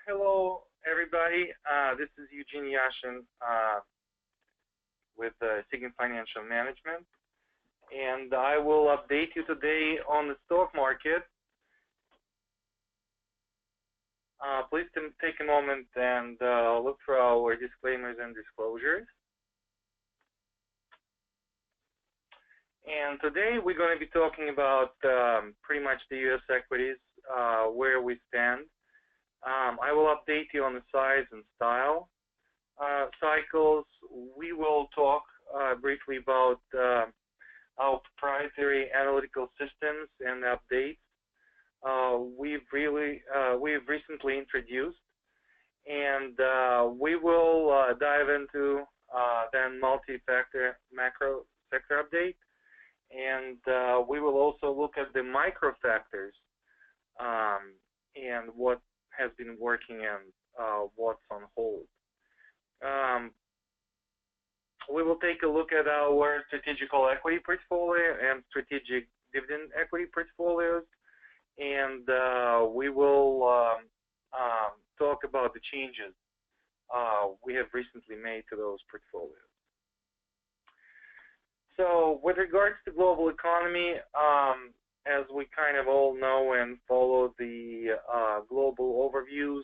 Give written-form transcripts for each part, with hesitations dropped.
Hello, everybody. This is Eugene Yashin with Sigin Financial Management, and I will update you today on the stock market. Please take a moment and look for our disclaimers and disclosures. And today we're going to be talking about pretty much the U.S. equities, where we stand. I will update you on the size and style cycles. We will talk briefly about our proprietary analytical systems and updates we've recently introduced, and we will dive into then multi-factor macro sector update, and we will also look at the micro factors and what has been working and what's on hold. We will take a look at our strategical equity portfolio and strategic dividend equity portfolios, and we will talk about the changes we have recently made to those portfolios. So with regards to global economy, as we kind of all know and follow the global overviews,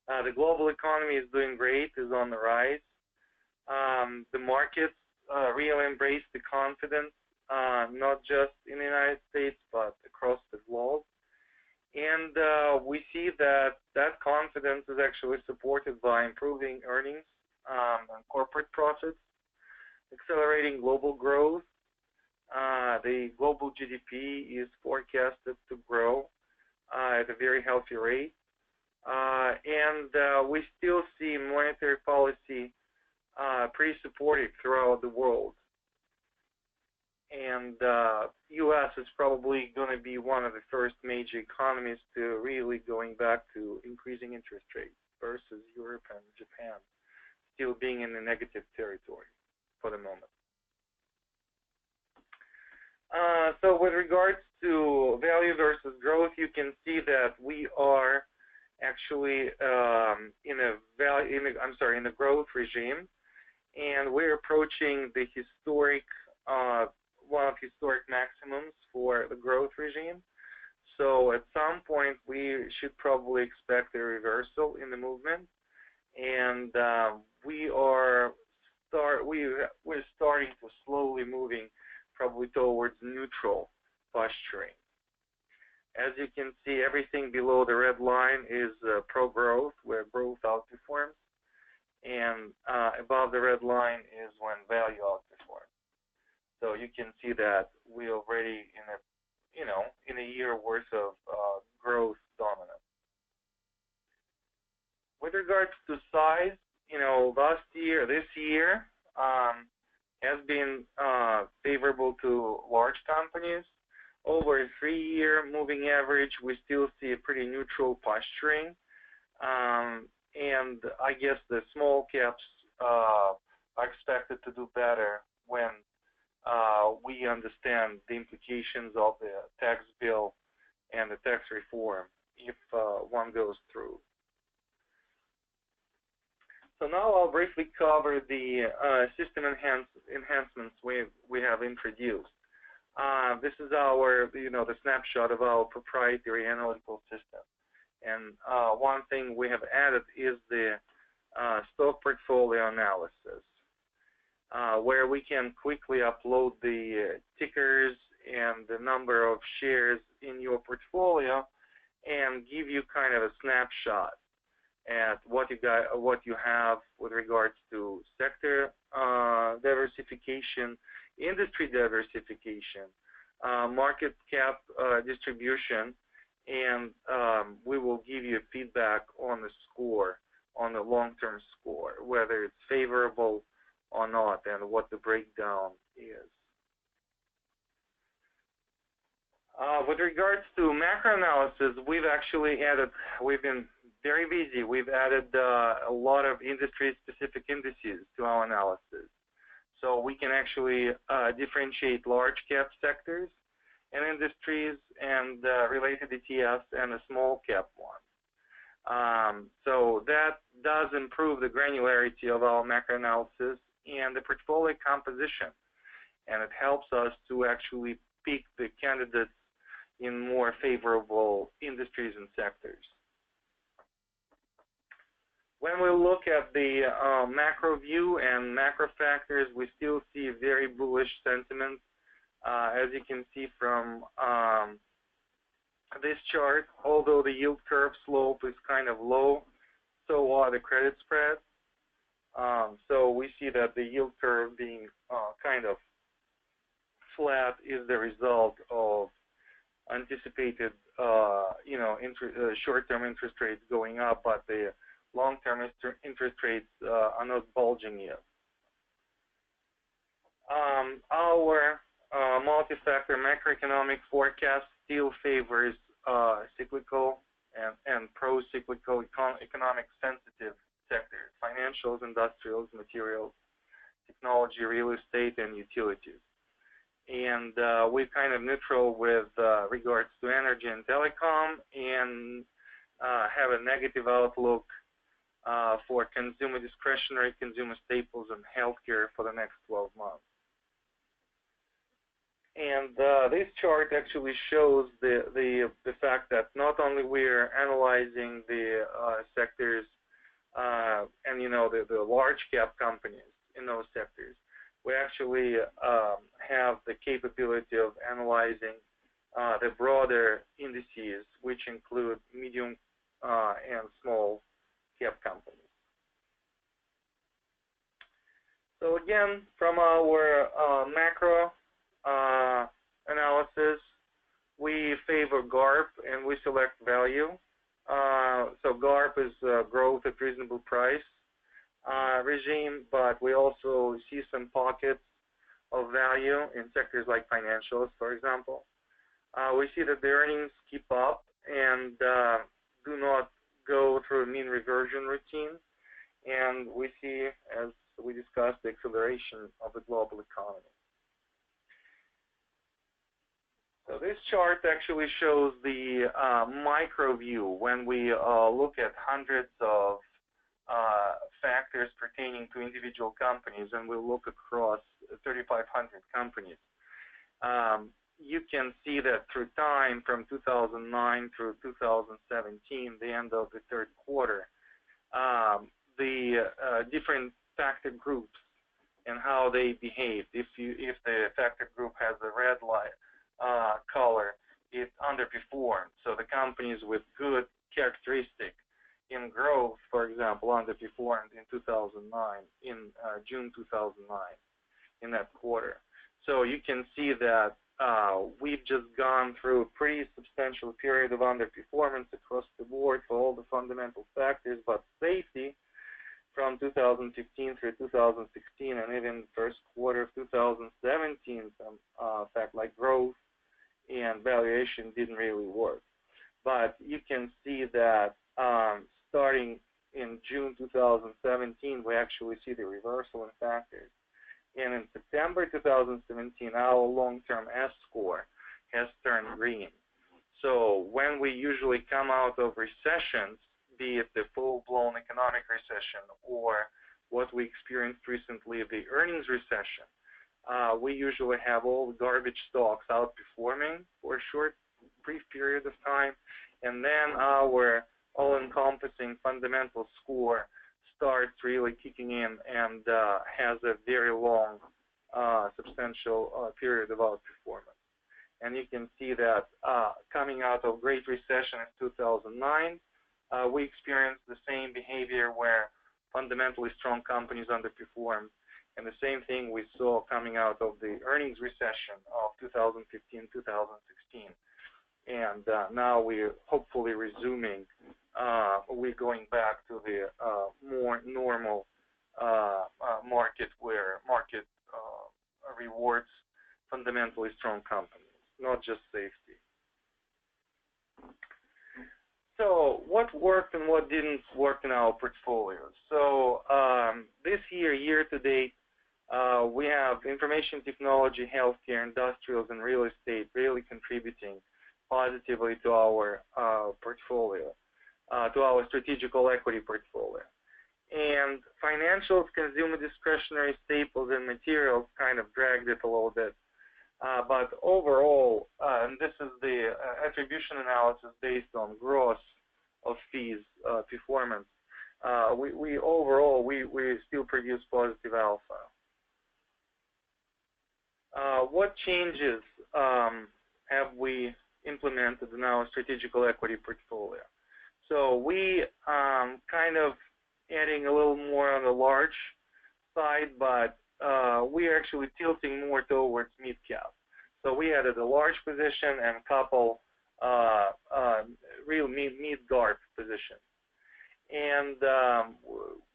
the global economy is doing great, is on the rise. The markets really embrace the confidence, not just in the United States, but across the globe. And we see that that confidence is actually supported by improving earnings and corporate profits, accelerating global growth. The global GDP is forecasted to grow at a very healthy rate. And we still see monetary policy pretty supportive throughout the world. And U.S. is probably going to be one of the first major economies to really going back to increasing interest rates versus Europe and Japan still being in the negative territory for the moment. So with regards to value versus growth, you can see that we are actually in a growth regime, and we're approaching the historic one of historic maximums for the growth regime. So at some point we should probably expect a reversal in the movement, and we're starting to slowly moving probably towards neutral posturing. As you can see, everything below the red line is pro-growth, where growth outperforms, and above the red line is when value outperforms. So you can see that we're already in a year worth of growth dominance. With regards to size, this year has been favorable to large companies. Over a 3-year moving average, we still see a pretty neutral posturing, and I guess the small caps are expected to do better when we understand the implications of the tax bill and the tax reform if one goes through. So now I'll briefly cover the system enhancements we have introduced. This is our, the snapshot of our proprietary analytical system. And one thing we have added is the stock portfolio analysis, where we can quickly upload the tickers and the number of shares in your portfolio and give you kind of a snapshot at what you have with regards to sector diversification, industry diversification, market cap distribution, and we will give you feedback on the score, on the long-term score, whether it's favorable or not, and what the breakdown is. With regards to macro analysis, we've been very busy. We've added a lot of industry-specific indices to our analysis. So we can actually differentiate large cap sectors and industries and related ETFs and the small cap ones. So that does improve the granularity of our macro analysis and the portfolio composition, and it helps us to actually pick the candidates in more favorable industries and sectors. When we look at the macro view and macro factors, we still see very bullish sentiment. As you can see from this chart, although the yield curve slope is kind of low, so are the credit spreads. So we see that the yield curve being kind of flat is the result of anticipated, short-term interest rates going up, but the long-term interest rates are not bulging yet. Our multi-factor macroeconomic forecast still favors cyclical and pro-cyclical economic sensitive sectors: financials, industrials, materials, technology, real estate, and utilities. And we're kind of neutral with regards to energy and telecom, and have a negative outlook for consumer discretionary, consumer staples, and healthcare for the next 12 months. And this chart actually shows the fact that not only we're analyzing the sectors and the large cap companies in those sectors, we actually have the capability of analyzing the broader indices, which include medium and small cap companies. So again, from our macro analysis, we favor GARP and we select value. So GARP is growth at reasonable price regime, but we also see some pockets of value in sectors like financials, for example. We see that the earnings keep up and do not go through a mean reversion routine, and we see, as we discussed, the acceleration of the global economy. So this chart actually shows the micro view when we look at hundreds of factors pertaining to individual companies, and we look across 3,500 companies. You can see that through time, from 2009 through 2017, the end of the third quarter, the different factor groups and how they behave. If the factor group has a red light color, it underperformed. So the companies with good characteristic in growth, for example, underperformed in 2009, in June 2009, in that quarter. So you can see that we've just gone through a pretty substantial period of underperformance across the board for all the fundamental factors, but safety from 2015 through 2016 and even first quarter of 2017, some fact like growth and valuation didn't really work. But you can see that starting in June 2017, we actually see the reversal in factors. And in September 2017, our long-term S-score has turned green. So when we usually come out of recessions, be it the full-blown economic recession or what we experienced recently, the earnings recession, we usually have all the garbage stocks outperforming for a short, brief period of time, and then our all-encompassing fundamental score starts really kicking in and has a very long, substantial period of outperformance. And you can see that coming out of Great Recession in 2009, we experienced the same behavior where fundamentally strong companies underperformed. And the same thing we saw coming out of the earnings recession of 2015, 2016. And now we're hopefully resuming, we're going back to the more normal market where market rewards fundamentally strong companies, not just safety. So what worked and what didn't work in our portfolios? So this year to date, we have information technology, healthcare, industrials, and real estate really contributing positively to our portfolio. to our strategical equity portfolio. And financials, consumer discretionary staples, and materials kind of dragged it a little bit. But overall, and this is the attribution analysis based on gross of fees performance, we overall still produce positive alpha. What changes have we implemented in our strategical equity portfolio? So we kind of adding a little more on the large side, but we are actually tilting more towards mid-cap. So we added a large position and a couple real mid-GARP positions. And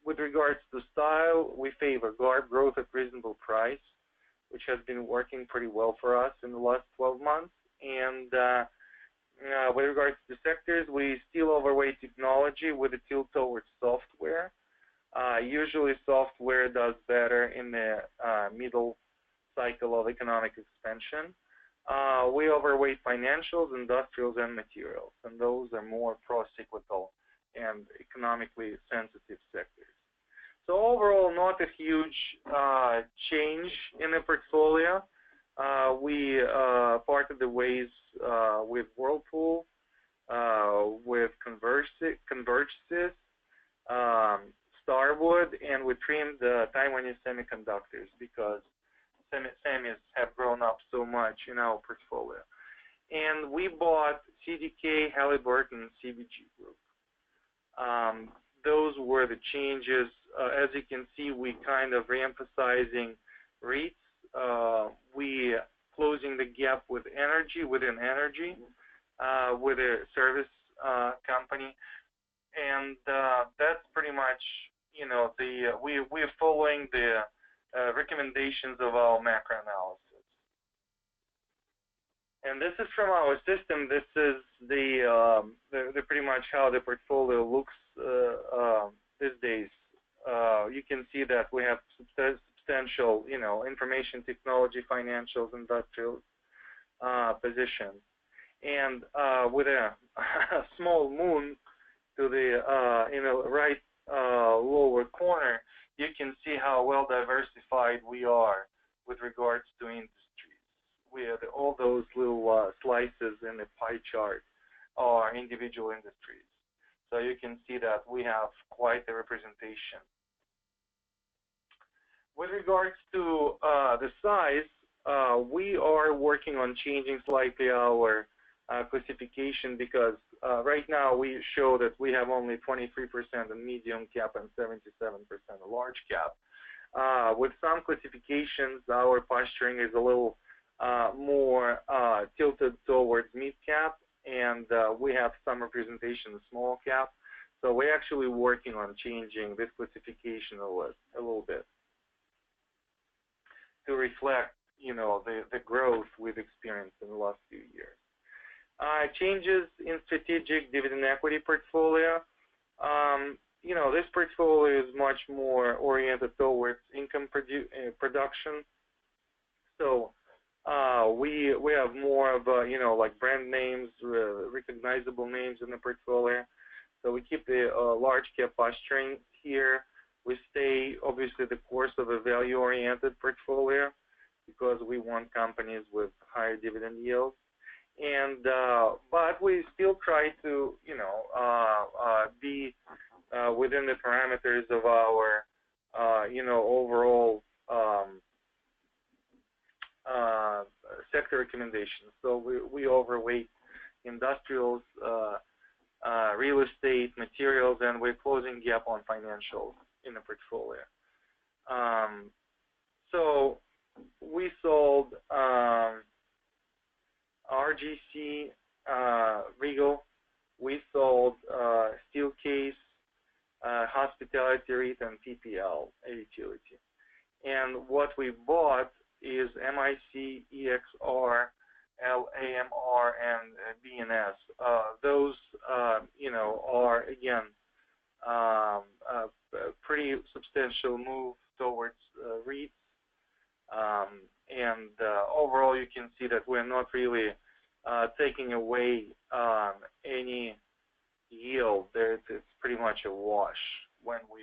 with regards to style, we favor GARP, growth at reasonable price, which has been working pretty well for us in the last 12 months. And with regards to sectors, we still overweight technology with a tilt towards software. Usually software does better in the middle cycle of economic expansion. We overweight financials, industrials, and materials, and those are more pro-cyclical and economically sensitive sectors. So overall, not a huge change in the portfolio. We parted the ways with Whirlpool, with Convergesys, Starwood, and we trimmed Taiwanese semiconductors because semis have grown up so much in our portfolio. And we bought CDK, Halliburton, CBG Group. Those were the changes. As you can see, we kind of re-emphasizing REITs. We closing the gap with energy, within energy, with a service company. And that's pretty much, you know, we're following the recommendations of our macro analysis. And this is from our system. This is the pretty much how the portfolio looks these days. You can see that we have substantial, you know, information technology, financials, industrials positions. And with a small moon to the right lower corner, you can see how well diversified we are with regards to industries. We have all those little slices in the pie chart are individual industries. So you can see that we have quite a representation. With regards to the size, we are working on changing slightly our classification because right now we show that we have only 23% in medium cap and 77% in large cap. With some classifications, our posturing is a little more tilted towards mid cap, and we have some representation in small cap. So we're actually working on changing this classification a little bit to reflect, you know, the growth we've experienced in the last few years. Changes in strategic dividend equity portfolio. You know, this portfolio is much more oriented towards income production. So we have more of you know, like brand names, recognizable names in the portfolio. So we keep the large cap posturing here. We stay obviously the course of a value-oriented portfolio because we want companies with higher dividend yields. And but we still try to, you know, be within the parameters of our, you know, overall sector recommendations. So we overweight industrials, real estate, materials, and we're closing gap on financials in the portfolio. So we sold RGC, Regal. We sold Steelcase, Hospitality REIT, and PPL, a utility. And what we bought is MIC, EXR, LAMR, and BNS. Those, you know, are again a pretty substantial move towards REITs. And overall, you can see that we're not really taking away any yield, it's pretty much a wash when we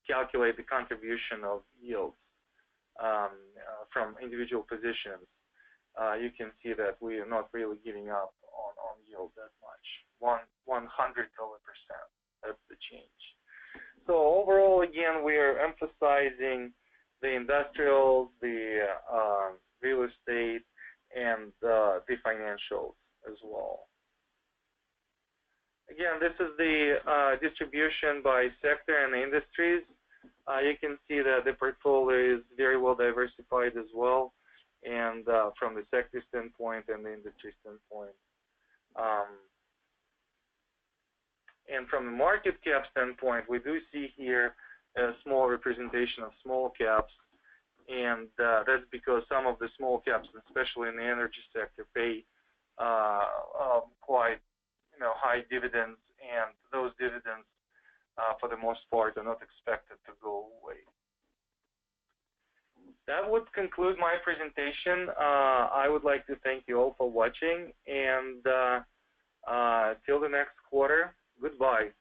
calculate the contribution of yields from individual positions. You can see that we are not really giving up on yield that much, 1/100%. That's the change. So overall, again, we are emphasizing the industrials, the real estate, and the financials as well. Again, this is the distribution by sector and industries. You can see that the portfolio is very well diversified as well, and from the sector standpoint and the industry standpoint. And from the market cap standpoint, we do see here a small representation of small caps, and that's because some of the small caps, especially in the energy sector, pay quite high dividends, and those dividends, for the most part, are not expected to go away. That would conclude my presentation. I would like to thank you all for watching, and till the next quarter, goodbye.